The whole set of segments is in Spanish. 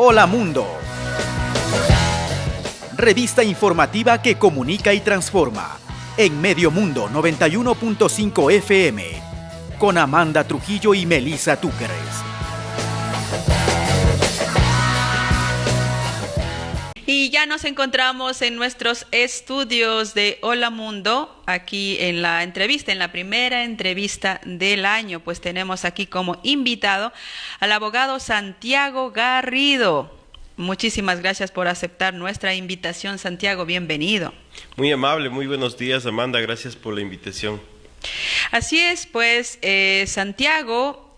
Hola Mundo. Revista informativa que comunica y transforma. En Medio Mundo 91.5 FM. Con Amanda Trujillo y Melissa Túqueres. Y ya nos encontramos en nuestros estudios de Hola Mundo, aquí en la entrevista, en la primera entrevista del año, pues tenemos aquí como invitado al abogado Santiago Garrido. Muchísimas gracias por aceptar nuestra invitación, Santiago, bienvenido. Muy amable, muy buenos días, Amanda, gracias por la invitación. Así es, pues Santiago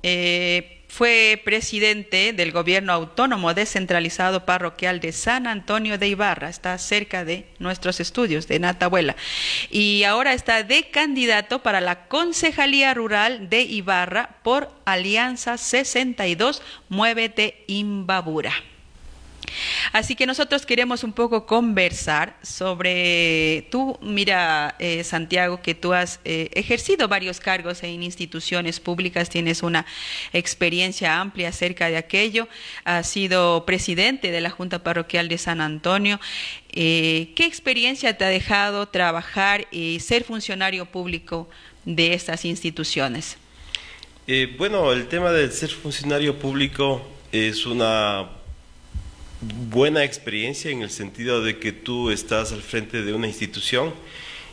fue presidente del Gobierno Autónomo Descentralizado Parroquial de San Antonio de Ibarra, está cerca de nuestros estudios de Natabuela, y ahora está de candidato para la Concejalía Rural de Ibarra por Alianza 62, Muévete Imbabura. Así que nosotros queremos un poco conversar sobre, Santiago, que tú has ejercido varios cargos en instituciones públicas, tienes una experiencia amplia acerca de aquello, has sido presidente de la Junta Parroquial de San Antonio. ¿Qué experiencia te ha dejado trabajar y ser funcionario público de estas instituciones? Bueno, el tema de ser funcionario público es una buena experiencia en el sentido de que tú estás al frente de una institución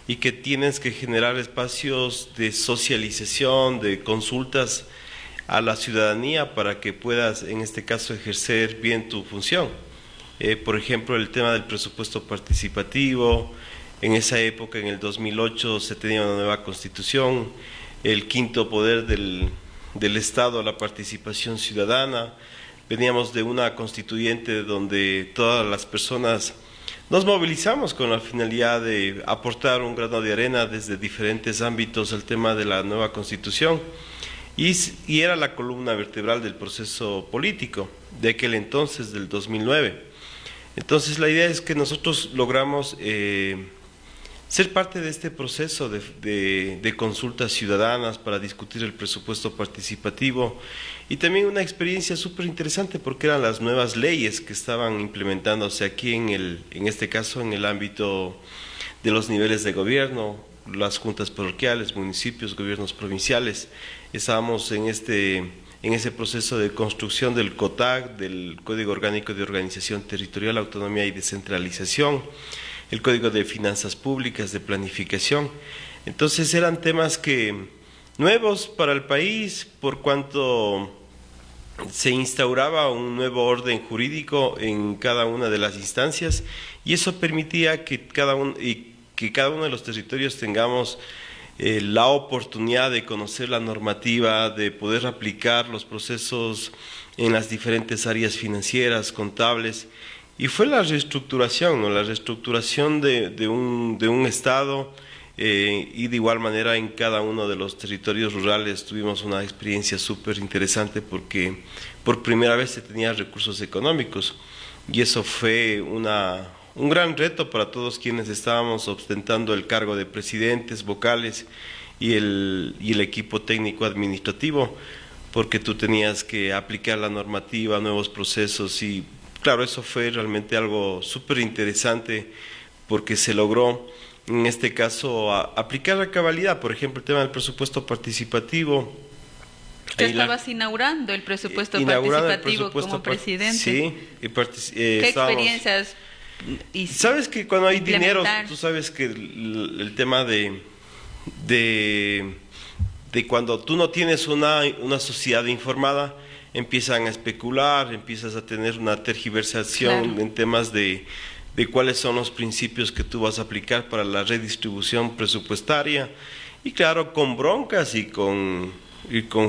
y que tienes que generar espacios de socialización, de consultas a la ciudadanía para que puedas, en este caso, ejercer bien tu función. Por ejemplo, el tema del presupuesto participativo, en esa época, en el 2008, se tenía una nueva constitución, el quinto poder del Estado, la participación ciudadana. Veníamos de una constituyente donde todas las personas nos movilizamos con la finalidad de aportar un grano de arena desde diferentes ámbitos al tema de la nueva constitución y era la columna vertebral del proceso político de aquel entonces, del 2009. Entonces la idea es que nosotros logramos ser parte de este proceso de consultas ciudadanas para discutir el presupuesto participativo y también una experiencia súper interesante porque eran las nuevas leyes que estaban implementándose aquí en este caso en el ámbito de los niveles de gobierno, las juntas parroquiales, municipios, gobiernos provinciales. Estábamos en ese proceso de construcción del COTAC, del Código Orgánico de Organización Territorial, Autonomía y Descentralización, el Código de Finanzas Públicas, de Planificación. Entonces eran temas nuevos para el país, por cuanto se instauraba un nuevo orden jurídico en cada una de las instancias y eso permitía que cada uno de los territorios tengamos la oportunidad de conocer la normativa, de poder aplicar los procesos en las diferentes áreas financieras, contables. Y fue la reestructuración, ¿no? La reestructuración de un Estado y de igual manera en cada uno de los territorios rurales tuvimos una experiencia súper interesante porque por primera vez se tenían recursos económicos y eso fue un gran reto para todos quienes estábamos ostentando el cargo de presidentes, vocales y el equipo técnico administrativo, porque tú tenías que aplicar la normativa, nuevos procesos y claro, eso fue realmente algo súper interesante porque se logró, en este caso, aplicar la cabalidad, por ejemplo, el tema del presupuesto participativo. Usted estabas inaugurando el presupuesto participativo como presidente. Sí. ¿Qué experiencias? Sabes que cuando hay dinero, tú sabes que el tema de cuando tú no tienes una sociedad informada, empiezan a especular, empiezas a tener una tergiversación claro. En temas de cuáles son los principios que tú vas a aplicar para la redistribución presupuestaria y claro, con broncas y con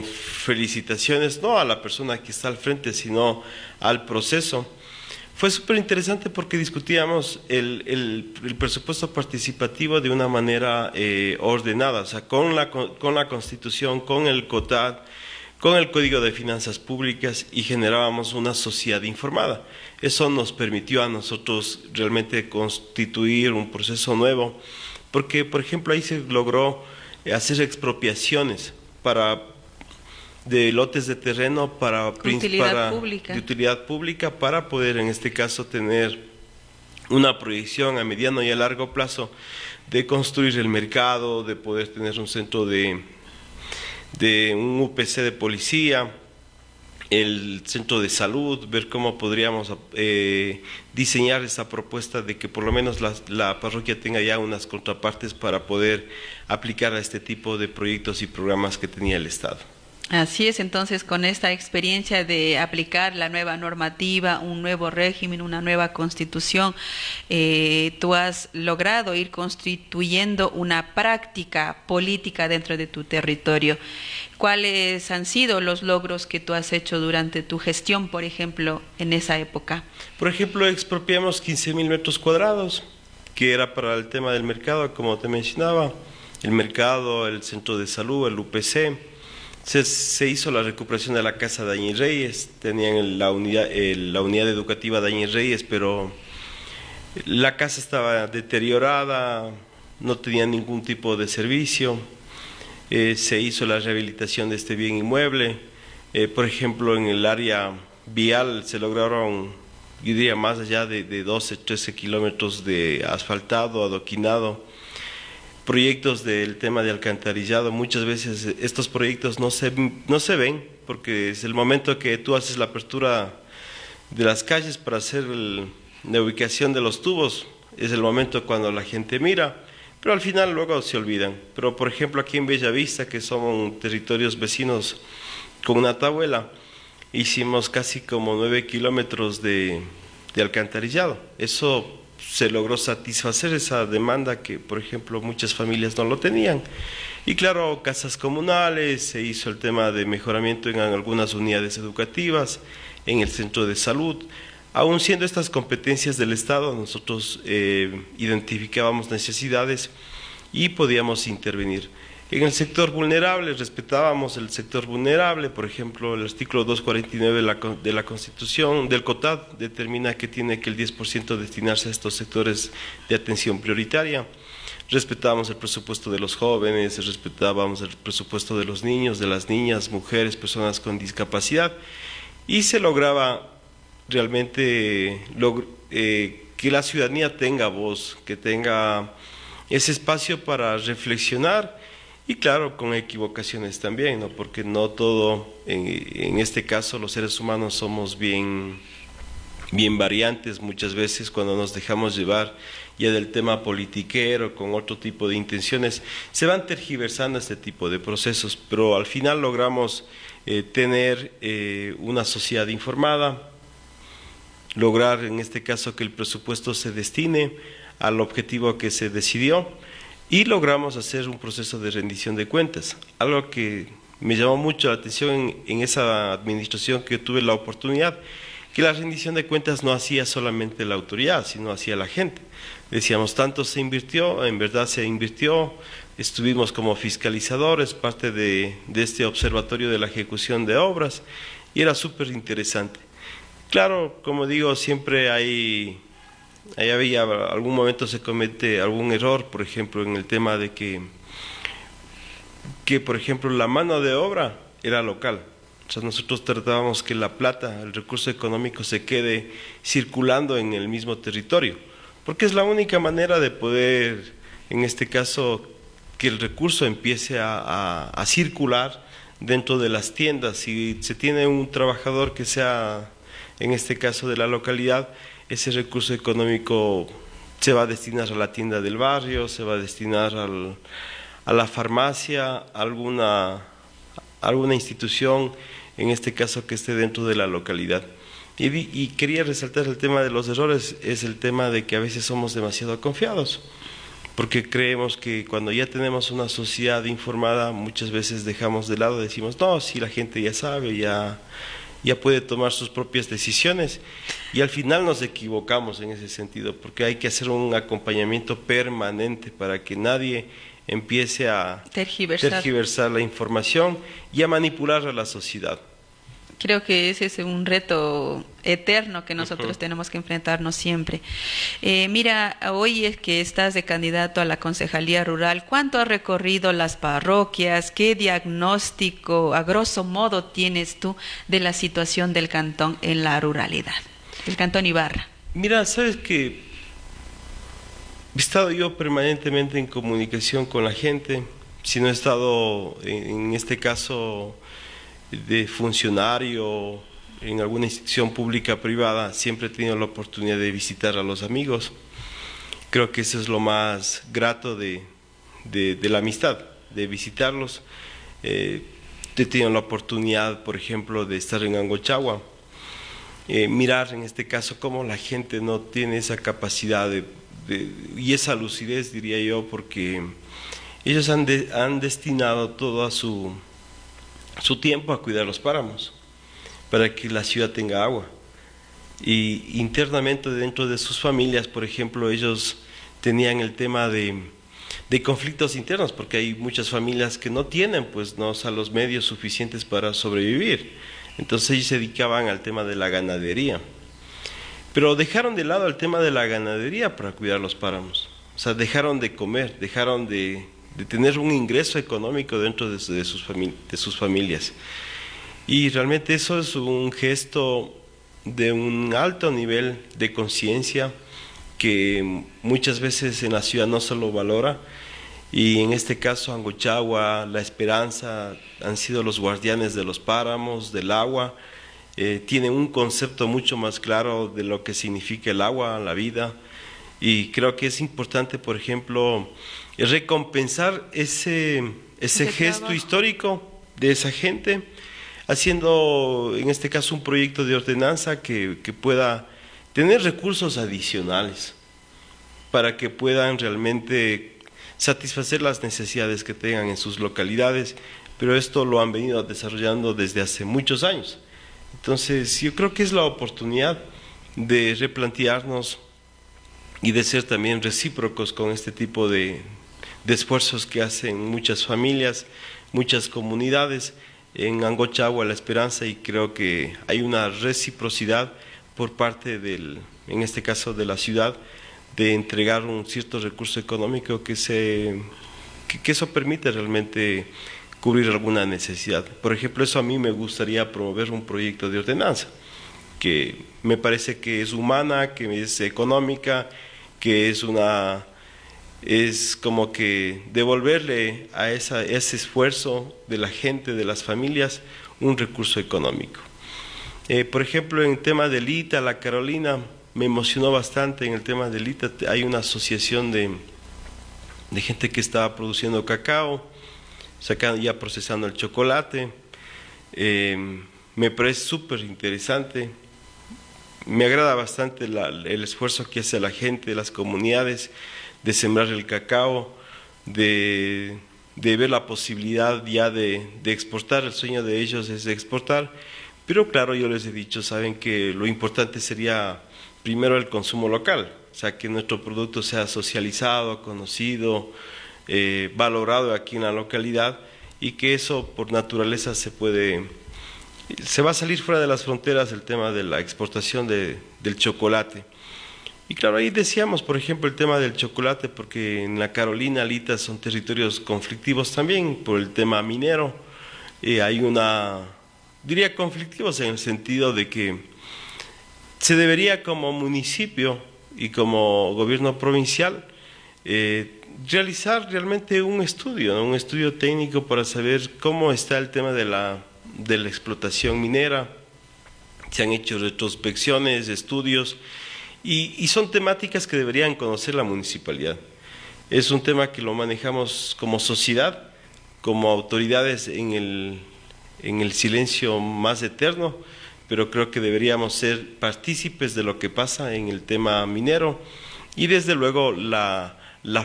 felicitaciones, no a la persona que está al frente, sino al proceso. Fue súper interesante porque discutíamos el presupuesto participativo de una manera ordenada, o sea, con la Constitución, con el COTAD, con el Código de Finanzas Públicas y generábamos una sociedad informada. Eso nos permitió a nosotros realmente constituir un proceso nuevo, porque, por ejemplo, ahí se logró hacer expropiaciones para de lotes de terreno para de utilidad pública para poder en este caso tener una proyección a mediano y a largo plazo de construir el mercado, de poder tener un centro de un UPC de policía, el centro de salud, ver cómo podríamos diseñar esa propuesta de que por lo menos la parroquia tenga ya unas contrapartes para poder aplicar a este tipo de proyectos y programas que tenía el Estado. Así es, entonces con esta experiencia de aplicar la nueva normativa, un nuevo régimen, una nueva constitución, tú has logrado ir constituyendo una práctica política dentro de tu territorio. ¿Cuáles han sido los logros que tú has hecho durante tu gestión, por ejemplo, en esa época? Por ejemplo, expropiamos 15.000 metros cuadrados, que era para el tema del mercado, como te mencionaba, el mercado, el centro de salud, el UPC. Se hizo la recuperación de la casa de Añez Reyes, tenían la unidad educativa de Añez Reyes, pero la casa estaba deteriorada, no tenía ningún tipo de servicio. Se hizo la rehabilitación de este bien inmueble. Por ejemplo, en el área vial se lograron, yo diría, más allá de 12, 13 kilómetros de asfaltado, adoquinado. Proyectos del tema de alcantarillado, muchas veces estos proyectos no se ven porque es el momento que tú haces la apertura de las calles para hacer la ubicación de los tubos, es el momento cuando la gente mira, pero al final luego se olvidan. Pero por ejemplo aquí en Bellavista, que son territorios vecinos con una Atahuela, hicimos casi como 9 kilómetros de alcantarillado. Eso se logró satisfacer esa demanda que, por ejemplo, muchas familias no lo tenían. Y claro, casas comunales, se hizo el tema de mejoramiento en algunas unidades educativas, en el centro de salud. Aún siendo estas competencias del Estado, nosotros identificábamos necesidades y podíamos intervenir. En el sector vulnerable, respetábamos el sector vulnerable, por ejemplo, el artículo 249 de la Constitución, del COTAD, determina que tiene que el 10% destinarse a estos sectores de atención prioritaria. Respetábamos el presupuesto de los jóvenes, respetábamos el presupuesto de los niños, de las niñas, mujeres, personas con discapacidad, y se lograba realmente que la ciudadanía tenga voz, que tenga ese espacio para reflexionar. Y claro, con equivocaciones también, ¿no? Porque no todo, en este caso los seres humanos somos bien variantes muchas veces cuando nos dejamos llevar ya del tema politiquero con otro tipo de intenciones, se van tergiversando este tipo de procesos, pero al final logramos tener una sociedad informada, lograr en este caso que el presupuesto se destine al objetivo que se decidió, y logramos hacer un proceso de rendición de cuentas, algo que me llamó mucho la atención en esa administración que tuve la oportunidad, que la rendición de cuentas no hacía solamente la autoridad, sino hacía la gente. Decíamos, tanto se invirtió, en verdad se invirtió, estuvimos como fiscalizadores, parte de este observatorio de la ejecución de obras, y era súper interesante. Claro, como digo, siempre ahí había algún momento se comete algún error, por ejemplo, en el tema de que por ejemplo, la mano de obra era local. O sea, nosotros tratábamos que la plata, el recurso económico, se quede circulando en el mismo territorio, porque es la única manera de poder, en este caso, que el recurso empiece a circular dentro de las tiendas. Si se tiene un trabajador que sea, en este caso, de la localidad, ese recurso económico se va a destinar a la tienda del barrio, se va a destinar a la farmacia, a alguna institución, en este caso que esté dentro de la localidad. Y quería resaltar el tema de los errores, es el tema de que a veces somos demasiado confiados, porque creemos que cuando ya tenemos una sociedad informada, muchas veces dejamos de lado, decimos, no, si la gente ya sabe, ya puede tomar sus propias decisiones, y al final nos equivocamos en ese sentido, porque hay que hacer un acompañamiento permanente para que nadie empiece a tergiversar la información y a manipular a la sociedad. Creo que ese es un reto eterno que nosotros tenemos que enfrentarnos siempre. Mira, hoy es que estás de candidato a la Concejalía Rural. ¿Cuánto has recorrido las parroquias? ¿Qué diagnóstico, a grosso modo, tienes tú de la situación del cantón en la ruralidad, el cantón Ibarra? Mira, sabes que he estado yo permanentemente en comunicación con la gente. Si no he estado, en este caso, de funcionario en alguna institución pública privada, siempre he tenido la oportunidad de visitar a los amigos. Creo que eso es lo más grato de la amistad, de visitarlos. He tenido la oportunidad, por ejemplo, de estar en Angochagua, mirar en este caso cómo la gente no tiene esa capacidad y esa lucidez, diría yo, porque ellos han destinado todo su tiempo a cuidar los páramos, para que la ciudad tenga agua. Y internamente dentro de sus familias, por ejemplo, ellos tenían el tema de conflictos internos, porque hay muchas familias que no tienen pues no, o sea, los medios suficientes para sobrevivir. Entonces ellos se dedicaban al tema de la ganadería. Pero dejaron de lado el tema de la ganadería para cuidar los páramos. O sea, dejaron de comer, dejaron de tener un ingreso económico dentro de sus familias. Y realmente eso es un gesto de un alto nivel de conciencia que muchas veces en la ciudad no se lo valora, y en este caso Angochagua, La Esperanza han sido los guardianes de los páramos, del agua. Tienen un concepto mucho más claro de lo que significa el agua, la vida, y creo que es importante, por ejemplo, recompensar ese gesto trabajo histórico de esa gente, haciendo en este caso un proyecto de ordenanza que pueda tener recursos adicionales para que puedan realmente satisfacer las necesidades que tengan en sus localidades, pero esto lo han venido desarrollando desde hace muchos años. Entonces yo creo que es la oportunidad de replantearnos y de ser también recíprocos con este tipo de esfuerzos que hacen muchas familias, muchas comunidades en Angochagua, La Esperanza, y creo que hay una reciprocidad por parte en este caso de la ciudad, de entregar un cierto recurso económico que eso permite realmente cubrir alguna necesidad. Por ejemplo, eso a mí me gustaría promover un proyecto de ordenanza, que me parece que es humana, que es económica, que es como que devolverle a ese esfuerzo de la gente, de las familias, un recurso económico. Por ejemplo, en el tema del ITA, La Carolina, me emocionó bastante. En el tema del ITA hay una asociación de gente que está produciendo cacao, ya procesando el chocolate. Me parece súper interesante. Me agrada bastante el esfuerzo que hace la gente, las comunidades, de sembrar el cacao, de ver la posibilidad ya de exportar. El sueño de ellos es de exportar, pero claro, yo les he dicho, saben que lo importante sería primero el consumo local, o sea, que nuestro producto sea socializado, conocido, valorado aquí en la localidad, y que eso por naturaleza se va a salir fuera de las fronteras el tema de la exportación del chocolate. Y claro, ahí decíamos, por ejemplo, el tema del chocolate, porque en La Carolina, Alita son territorios conflictivos también por el tema minero. Hay diría conflictivos en el sentido de que se debería como municipio y como gobierno provincial realizar realmente un estudio, ¿no? Un estudio técnico para saber cómo está el tema de la explotación minera. Se han hecho retrospecciones, estudios, y son temáticas que deberían conocer la municipalidad. Es un tema que lo manejamos como sociedad, como autoridades en el silencio más eterno, pero creo que deberíamos ser partícipes de lo que pasa en el tema minero, y desde luego la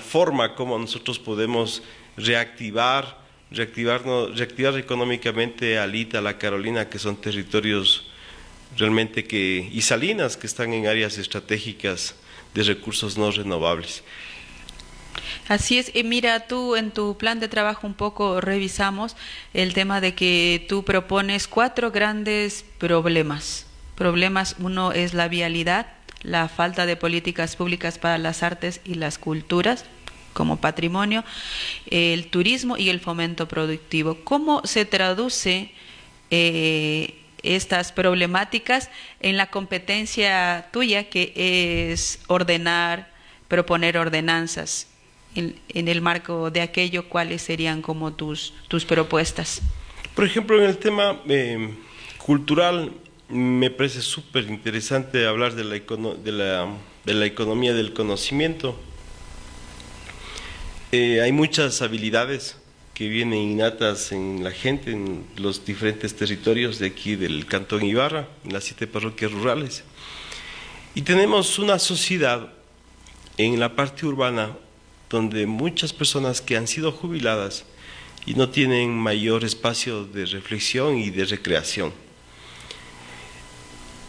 forma como nosotros podemos reactivar económicamente a Alita, La Carolina, que son territorios realmente y Salinas, que están en áreas estratégicas de recursos no renovables. Así es, mira, tú en tu plan de trabajo un poco revisamos el tema de que tú propones 4 grandes problemas. Uno es la vialidad, la falta de políticas públicas para las artes y las culturas como patrimonio, el turismo y el fomento productivo. ¿Cómo se traduce estas problemáticas en la competencia tuya, que es proponer ordenanzas? En el marco de aquello, ¿cuáles serían como tus propuestas? Por ejemplo, en el tema cultural, me parece súper interesante hablar de la economía del conocimiento. Hay muchas habilidades que vienen innatas en la gente, en los diferentes territorios de aquí del Cantón Ibarra, en las 7 parroquias rurales. Y tenemos una sociedad en la parte urbana donde muchas personas que han sido jubiladas y no tienen mayor espacio de reflexión y de recreación.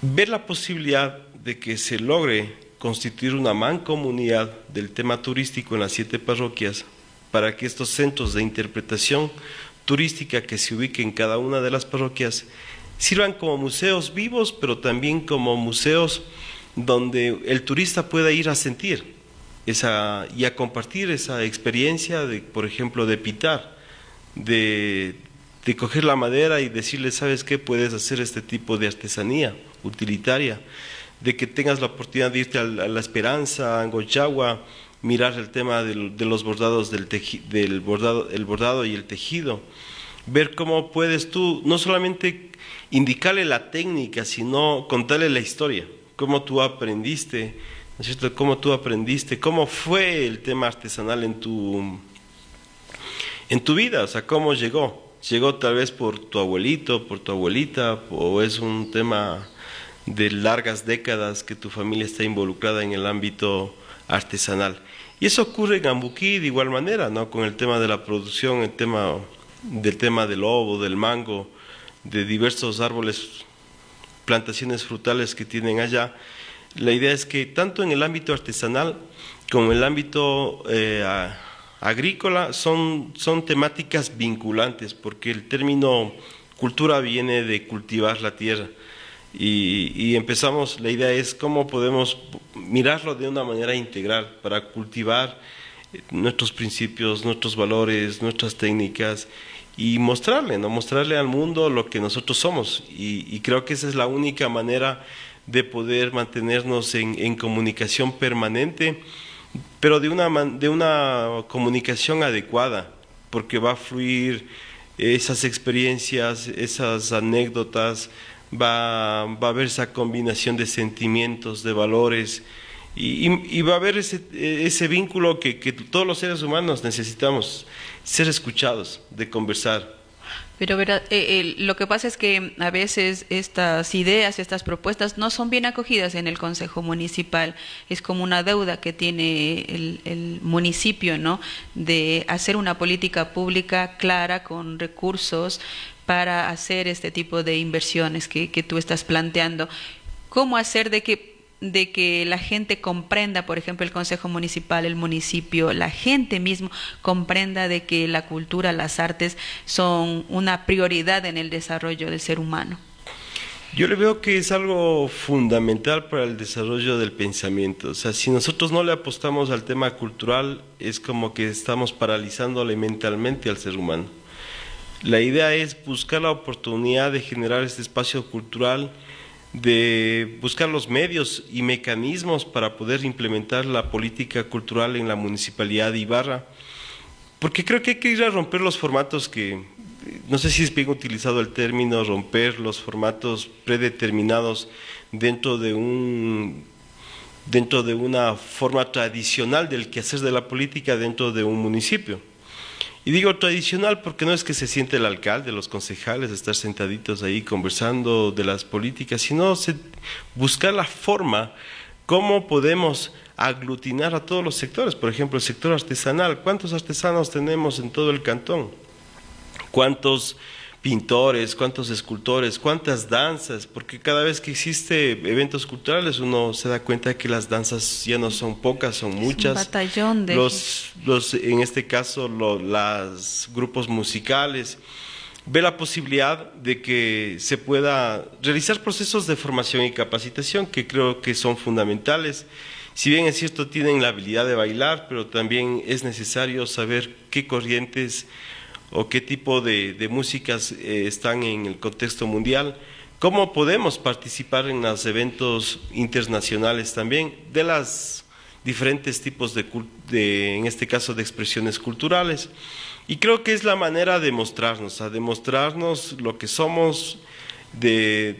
Ver la posibilidad de que se logre constituir una mancomunidad del tema turístico en las 7 parroquias para que estos centros de interpretación turística que se ubiquen en cada una de las parroquias sirvan como museos vivos, pero también como museos donde el turista pueda ir a sentir y a compartir esa experiencia de, por ejemplo, de pitar, de coger la madera y decirle, ¿sabes qué? Puedes hacer este tipo de artesanía utilitaria, de que tengas la oportunidad de irte a La Esperanza, a Angochagua, mirar el tema de los bordados el bordado y el tejido, ver cómo puedes tú no solamente indicarle la técnica, sino contarle la historia, cómo tú aprendiste, ¿no es cierto? Cómo fue el tema artesanal en tu vida, o sea, cómo llegó tal vez por tu abuelito, por tu abuelita, o es un tema de largas décadas que tu familia está involucrada en el ámbito artesanal. Y eso ocurre en Ambuquí de igual manera, ¿no? Con el tema de la producción, el tema del lobo, del mango, de diversos árboles, plantaciones frutales que tienen allá. La idea es que tanto en el ámbito artesanal como en el ámbito agrícola son temáticas vinculantes, porque el término cultura viene de cultivar la tierra. Y empezamos, la idea es cómo podemos mirarlo de una manera integral para cultivar nuestros principios, nuestros valores, nuestras técnicas y mostrarle al mundo lo que nosotros somos. Y creo que esa es la única manera de poder mantenernos en comunicación permanente, pero de una comunicación adecuada, porque va a fluir esas experiencias, esas anécdotas, va a haber esa combinación de sentimientos, de valores, y va a haber ese vínculo que todos los seres humanos necesitamos, ser escuchados, de conversar. Pero lo que pasa es que a veces estas ideas, estas propuestas no son bien acogidas en el Consejo Municipal. Es como una deuda que tiene el municipio, ¿no? De hacer una política pública clara con recursos para hacer este tipo de inversiones que tú estás planteando. ¿Cómo hacer de que la gente comprenda, por ejemplo, el Consejo Municipal, el municipio, la gente mismo comprenda de que la cultura, las artes son una prioridad en el desarrollo del ser humano? Yo le veo que es algo fundamental para el desarrollo del pensamiento. O sea, si nosotros no le apostamos al tema cultural, es como que estamos paralizándole mentalmente al ser humano. La idea es buscar la oportunidad de generar este espacio cultural, de buscar los medios y mecanismos para poder implementar la política cultural en la Municipalidad de Ibarra, porque creo que hay que ir a romper los formatos que, no sé si es bien utilizado el término, romper los formatos predeterminados dentro de una forma tradicional del quehacer de la política dentro de un municipio. Y digo tradicional porque no es que se siente el alcalde, los concejales, estar sentaditos ahí conversando de las políticas, sino buscar la forma, cómo podemos aglutinar a todos los sectores. Por ejemplo, el sector artesanal, ¿cuántos artesanos tenemos en todo el cantón? ¿Cuántos pintores, cuántos escultores, cuántas danzas, porque cada vez que existe eventos culturales uno se da cuenta de que las danzas ya no son pocas, son muchas. Un batallón de... En este caso, los grupos musicales, ve la posibilidad de que se pueda realizar procesos de formación y capacitación que creo que son fundamentales. Si bien es cierto, tienen la habilidad de bailar, pero también es necesario saber qué corrientes o qué tipo de músicas están en el contexto mundial, cómo podemos participar en los eventos internacionales también, de los diferentes tipos en este caso, de expresiones culturales. Y creo que es la manera de mostrarnos, a demostrarnos lo que somos, de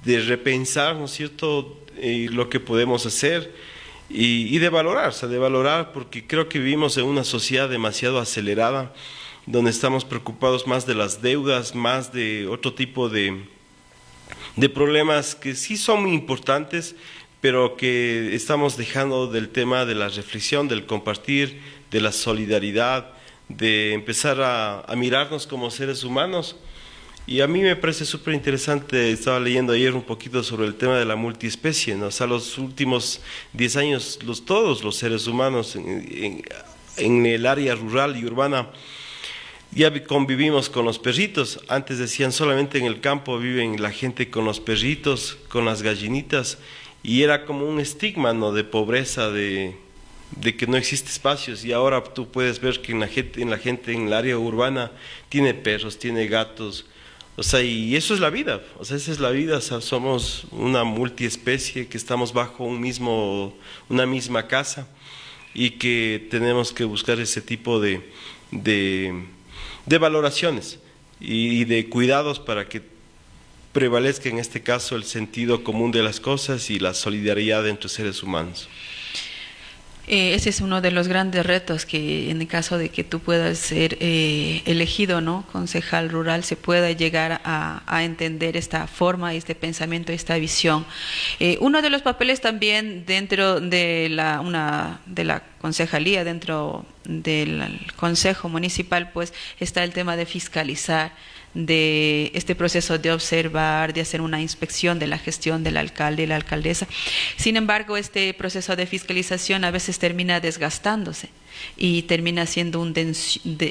repensar, ¿no es cierto?, lo que podemos hacer y de valorar, porque creo que vivimos en una sociedad demasiado acelerada, donde estamos preocupados más de las deudas, más de otro tipo de problemas que sí son muy importantes, pero que estamos dejando del tema de la reflexión, del compartir, de la solidaridad, de empezar a mirarnos como seres humanos. Y a mí me parece súper interesante, estaba leyendo ayer un poquito sobre el tema de la multiespecie, ¿no? O sea, los últimos 10 años, todos los seres humanos en el área rural y urbana, ya convivimos con los perritos. Antes decían solamente en el campo viven la gente con los perritos, con las gallinitas, y era como un estigma, ¿no?, de pobreza, de que no existe espacios, y ahora tú puedes ver que la gente en el área urbana tiene perros, tiene gatos, o sea, y eso es la vida, o sea, esa es la vida, o sea, somos una multiespecie que estamos bajo una misma casa y que tenemos que buscar ese tipo de valoraciones y de cuidados para que prevalezca en este caso el sentido común de las cosas y la solidaridad entre seres humanos. Ese es uno de los grandes retos, que en el caso de que tú puedas ser elegido, ¿no?, concejal rural, se pueda llegar a entender esta forma, este pensamiento, esta visión. Uno de los papeles también dentro de la concejalía, dentro del consejo municipal, pues está el tema de fiscalizar, de este proceso de observar, de hacer una inspección de la gestión del alcalde y la alcaldesa. Sin embargo, este proceso de fiscalización a veces termina desgastándose y termina siendo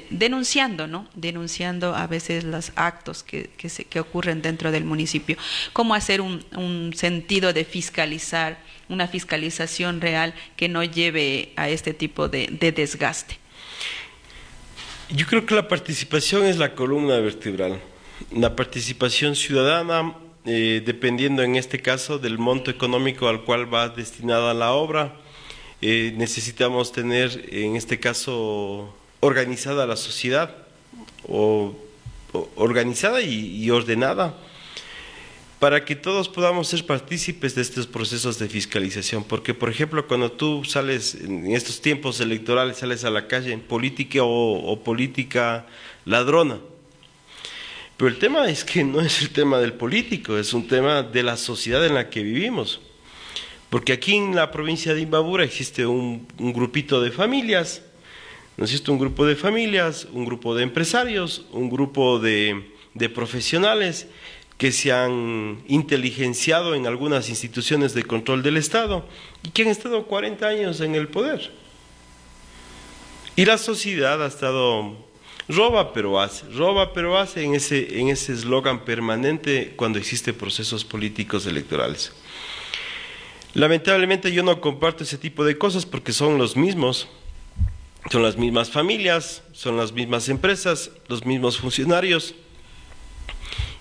denunciando, ¿no?, denunciando a veces los actos que ocurren dentro del municipio. ¿Cómo hacer un sentido de fiscalizar, una fiscalización real que no lleve a este tipo de desgaste? Yo creo que la participación es la columna vertebral. La participación ciudadana, dependiendo en este caso del monto económico al cual va destinada la obra, necesitamos tener en este caso organizada la sociedad, organizada y ordenada, para que todos podamos ser partícipes de estos procesos de fiscalización. Porque, por ejemplo, cuando tú sales en estos tiempos electorales, sales a la calle en política o política ladrona. Pero el tema es que no es el tema del político, es un tema de la sociedad en la que vivimos. Porque aquí en la provincia de Imbabura existe un grupito de familias, ¿no es cierto? Un grupo de familias, un grupo de empresarios, un grupo de profesionales que se han inteligenciado en algunas instituciones de control del Estado y que han estado 40 años en el poder. Y la sociedad ha estado roba pero hace en ese eslogan permanente cuando existen procesos políticos electorales. Lamentablemente yo no comparto ese tipo de cosas porque son los mismos, son las mismas familias, son las mismas empresas, los mismos funcionarios.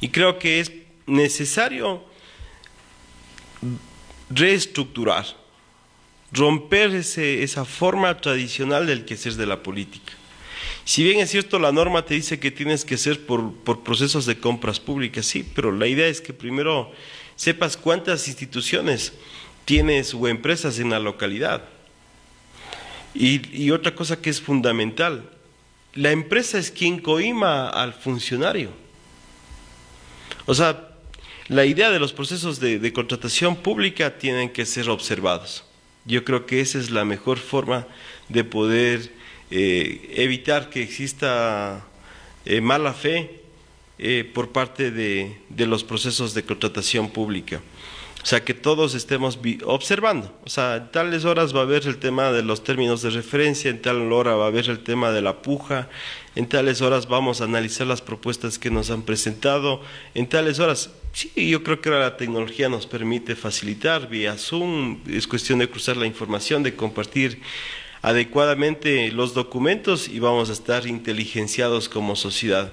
Y creo que es necesario reestructurar, romper esa forma tradicional del quehacer de la política. Si bien es cierto, la norma te dice que tienes que hacer por procesos de compras públicas, sí, pero la idea es que primero sepas cuántas instituciones tienes o empresas en la localidad. Y otra cosa que es fundamental, la empresa es quien coima al funcionario. O sea, la idea de los procesos de contratación pública tienen que ser observados. Yo creo que esa es la mejor forma de poder evitar que exista mala fe por parte de los procesos de contratación pública. O sea, que todos estemos observando. O sea, en tales horas va a haber el tema de los términos de referencia, en tal hora va a haber el tema de la puja, en tales horas vamos a analizar las propuestas que nos han presentado, en tales horas, sí, yo creo que ahora la tecnología nos permite facilitar vía Zoom, es cuestión de cruzar la información, de compartir adecuadamente los documentos y vamos a estar inteligenciados como sociedad.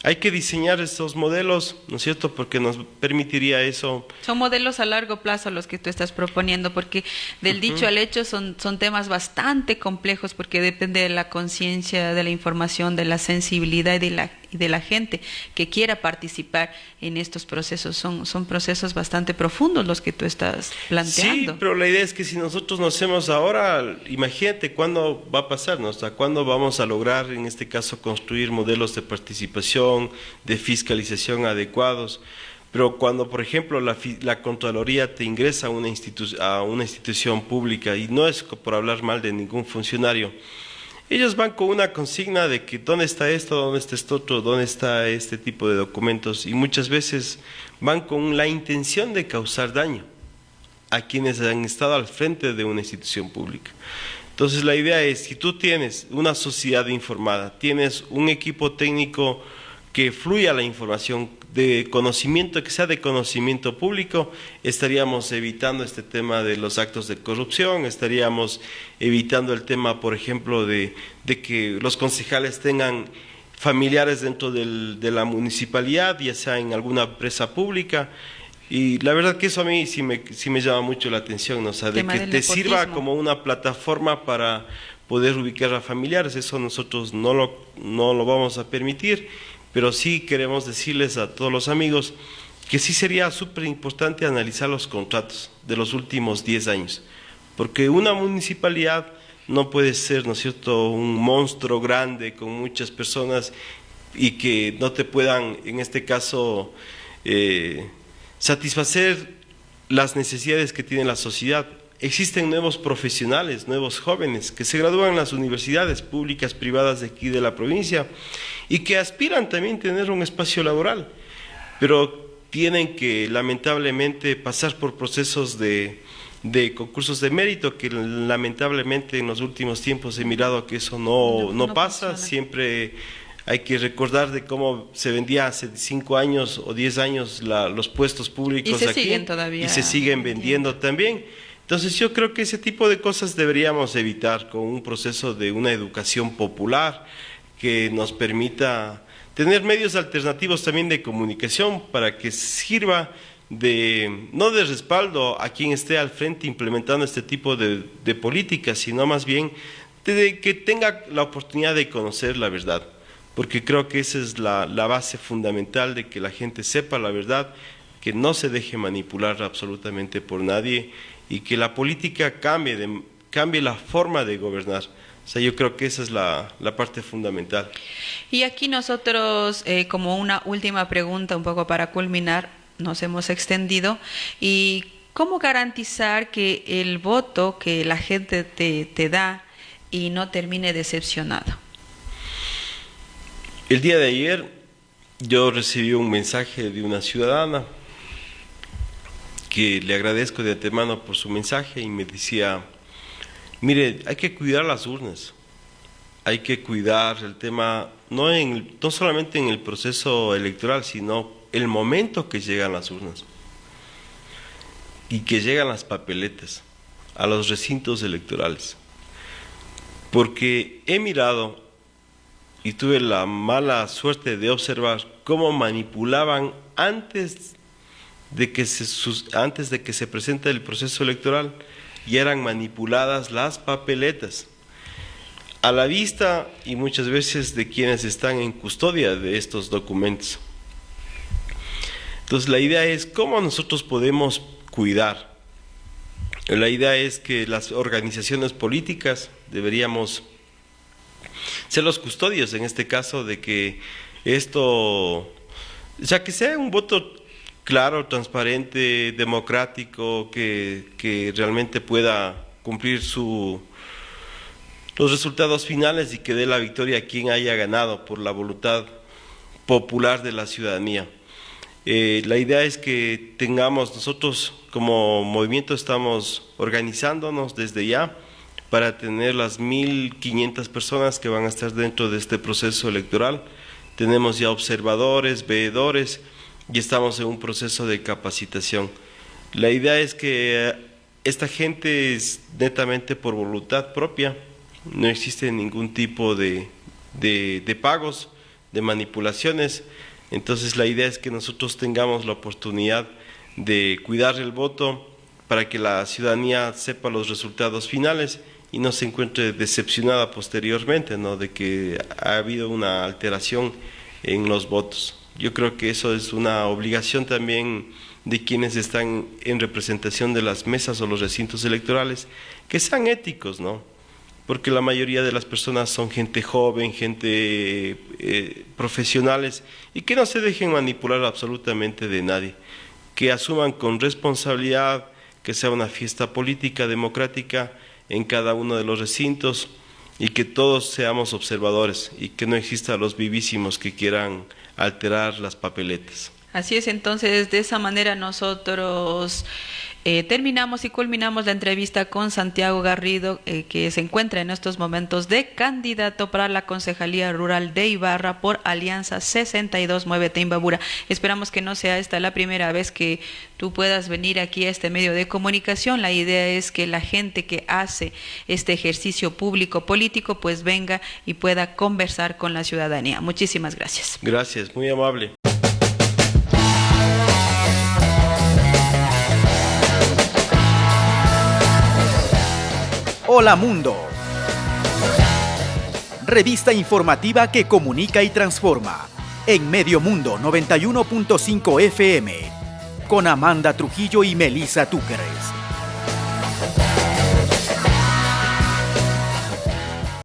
Hay que diseñar estos modelos, ¿no es cierto?, porque nos permitiría eso. Son modelos a largo plazo los que tú estás proponiendo, porque del dicho al hecho son temas bastante complejos, porque depende de la conciencia, de la información, de la sensibilidad y de la gente que quiera participar en estos procesos. Son procesos bastante profundos los que tú estás planteando. Sí, pero la idea es que si nosotros nos hacemos ahora, imagínate cuándo va a pasar, ¿no? O sea, cuándo vamos a lograr, en este caso, construir modelos de participación, de fiscalización adecuados. Pero cuando, por ejemplo, la Contraloría te ingresa a una institución pública, y no es por hablar mal de ningún funcionario, ellos van con una consigna de que dónde está esto, dónde está esto otro, dónde está este tipo de documentos, y muchas veces van con la intención de causar daño a quienes han estado al frente de una institución pública. Entonces la idea es, si tú tienes una sociedad informada, tienes un equipo técnico que fluya la información de conocimiento, que sea de conocimiento público, estaríamos evitando este tema de los actos de corrupción, estaríamos evitando el tema, por ejemplo, de que los concejales tengan familiares dentro de la municipalidad, ya sea en alguna empresa pública. Y la verdad que eso a mí sí me llama mucho la atención, ¿no? O sea, de que te sirva como una plataforma para poder ubicar a familiares. Eso nosotros no lo vamos a permitir, pero sí queremos decirles a todos los amigos que sí sería súper importante analizar los contratos de los últimos 10 años, porque una municipalidad no puede ser, ¿no es cierto?, un monstruo grande con muchas personas y que no te puedan, en este caso, satisfacer las necesidades que tiene la sociedad. Existen nuevos profesionales, nuevos jóvenes que se gradúan en las universidades públicas, privadas de aquí de la provincia y que aspiran también a tener un espacio laboral, pero tienen que lamentablemente pasar por procesos de concursos de mérito, que lamentablemente en los últimos tiempos he mirado que eso no pasa. Funciona. Siempre hay que recordar de cómo se vendía hace 5 años o 10 años los puestos públicos y aquí. Siguen todavía y se siguen vendiendo también. Entonces yo creo que ese tipo de cosas deberíamos evitar con un proceso de una educación popular que nos permita tener medios alternativos también de comunicación para que sirva no de respaldo a quien esté al frente implementando este tipo de políticas, sino más bien de que tenga la oportunidad de conocer la verdad, porque creo que esa es la base fundamental de que la gente sepa la verdad, que no se deje manipular absolutamente por nadie y que la política cambie la forma de gobernar. O sea, yo creo que esa es la parte fundamental. Y aquí nosotros, como una última pregunta, un poco para culminar, nos hemos extendido, y ¿cómo garantizar que el voto que la gente te da y no termine decepcionado? El día de ayer yo recibí un mensaje de una ciudadana que le agradezco de antemano por su mensaje y me decía: mire, hay que cuidar las urnas, hay que cuidar el tema, no solamente en el proceso electoral, sino el momento que llegan las urnas y que llegan las papeletas a los recintos electorales. Porque he mirado y tuve la mala suerte de observar cómo manipulaban antes de que se presente el proceso electoral, y eran manipuladas las papeletas a la vista y muchas veces de quienes están en custodia de estos documentos. Entonces la idea es cómo nosotros podemos cuidar. La idea es que las organizaciones políticas deberíamos ser los custodios en este caso de que esto, o sea, que sea un voto claro, transparente, democrático, que realmente pueda cumplir los resultados finales y que dé la victoria a quien haya ganado por la voluntad popular de la ciudadanía. La idea es que nosotros como movimiento estamos organizándonos desde ya para tener las 1.500 personas que van a estar dentro de este proceso electoral. Tenemos ya observadores, veedores y estamos en un proceso de capacitación. La idea es que esta gente es netamente por voluntad propia, no existe ningún tipo de pagos, de manipulaciones. Entonces la idea es que nosotros tengamos la oportunidad de cuidar el voto para que la ciudadanía sepa los resultados finales y no se encuentre decepcionada posteriormente, ¿no?, de que ha habido una alteración en los votos. Yo creo que eso es una obligación también de quienes están en representación de las mesas o los recintos electorales, que sean éticos, ¿no? Porque la mayoría de las personas son gente joven, gente profesionales, y que no se dejen manipular absolutamente de nadie, que asuman con responsabilidad, que sea una fiesta política, democrática en cada uno de los recintos, y que todos seamos observadores y que no existan los vivísimos que quieran alterar las papeletas. Así es, entonces de esa manera nosotros terminamos y culminamos la entrevista con Santiago Garrido, que se encuentra en estos momentos de candidato para la Concejalía Rural de Ibarra por Alianza 62 Muévete Imbabura. Esperamos que no sea esta la primera vez que tú puedas venir aquí a este medio de comunicación. La idea es que la gente que hace este ejercicio público político pues venga y pueda conversar con la ciudadanía. Muchísimas gracias. Gracias, muy amable. Hola Mundo. Revista informativa que comunica y transforma. En Medio Mundo 91.5 FM. Con Amanda Trujillo y Melisa Túqueres.